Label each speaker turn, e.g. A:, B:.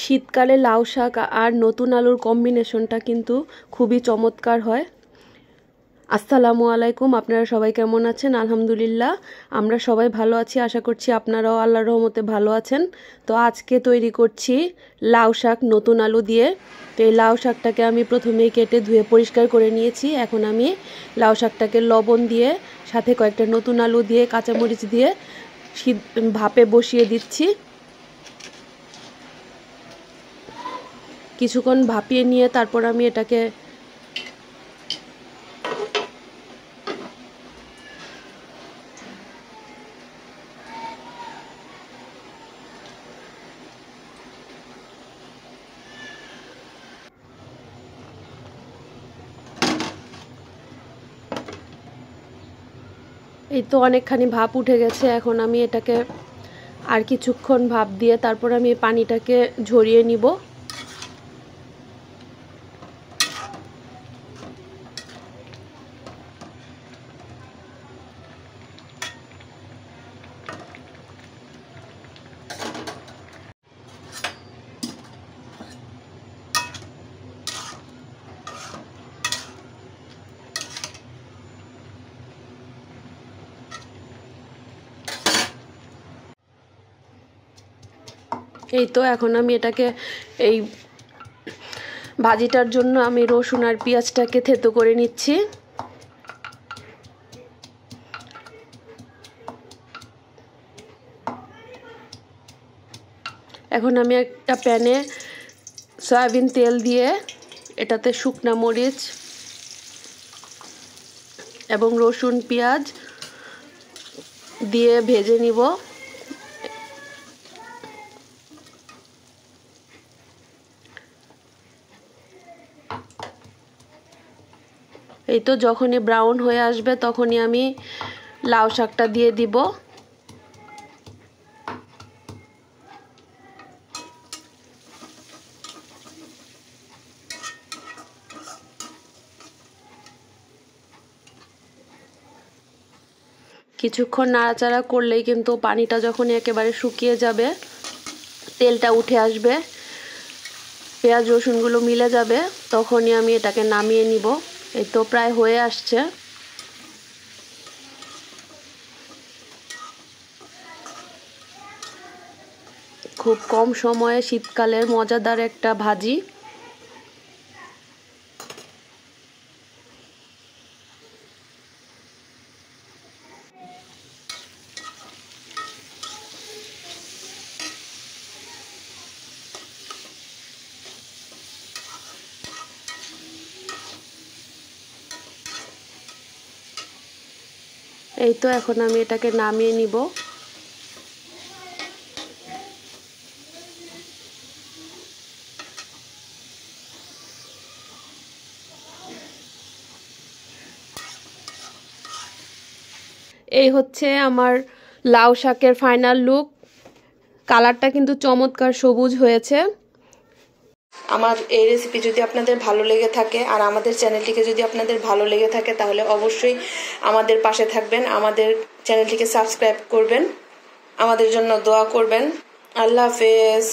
A: শীতকালে লাউ শাক আর নতুন আলুর কম্বিনেশনটা কিন্তু খুবই চমৎকার হয়। আসসালামু আলাইকুম, আপনারা সবাই কেমন আছেন? আলহামদুলিল্লাহ আমরা সবাই ভালো আছি, আশা করছি আপনারাও আল্লাহর রহমতে ভালো আছেন। তো আজকে তৈরি করছি লাউ শাক নতুন আলু দিয়ে। তো এই লাউ শাকটাকে আমি প্রথমেই কেটে ধুয়ে পরিষ্কার করে নিয়েছি। এখন আমি লাউ শাকটাকে লবণ দিয়ে সাথে কয়েকটা নতুন আলু দিয়ে কাঁচামরিচ দিয়ে ভাপে বসিয়ে দিচ্ছি। কিছুক্ষণ ভাপিয়ে নিয়ে তারপর আমি এটাকে এই তো অনেকখানি ভাপ উঠে গেছে। এখন আমি এটাকে আর কিছুক্ষণ ভাপ দিয়ে তারপর আমি পানিটাকে ঝরিয়ে নিব। এই তো এখন আমি এটাকে এই ভাজিটার জন্য আমি রসুন আর পেঁয়াজটাকে থেতো করে নিচ্ছি। এখন আমি একটা প্যানে সয়াবিন তেল দিয়ে এটাতে শুকনা মরিচ এবং রসুন পেঁয়াজ দিয়ে ভেজে নিব। এই তো যখনই ব্রাউন হয়ে আসবে তখনই আমি লাউ শাকটা দিয়ে দিব। কিছুক্ষণ নাড়াচাড়া করলেই কিন্তু পানিটা যখন একেবারে শুকিয়ে যাবে, তেলটা উঠে আসবে, পেঁয়াজ রসুনগুলো মিলে যাবে, তখনই আমি এটাকে নামিয়ে নিব। এই তো প্রায় হয়ে আসছে। খুব কম সময়ে শীতকালের মজাদার একটা ভাজি। এই তো এখন আমি এটাকে নামিয়ে নিব। এই হচ্ছে আমার লাউ শাকের ফাইনাল লুক। কালারটা কিন্তু চমৎকার সবুজ হয়েছে। আমার এই রেসিপি যদি আপনাদের ভালো লেগে থাকে আর আমাদের চ্যানেলটিকে যদি আপনাদের ভালো লেগে থাকে তাহলে অবশ্যই আমাদের পাশে থাকবেন, আমাদের চ্যানেলটিকে সাবস্ক্রাইব করবেন, আমাদের জন্য দোয়া করবেন। আল্লাহ হাফেজ।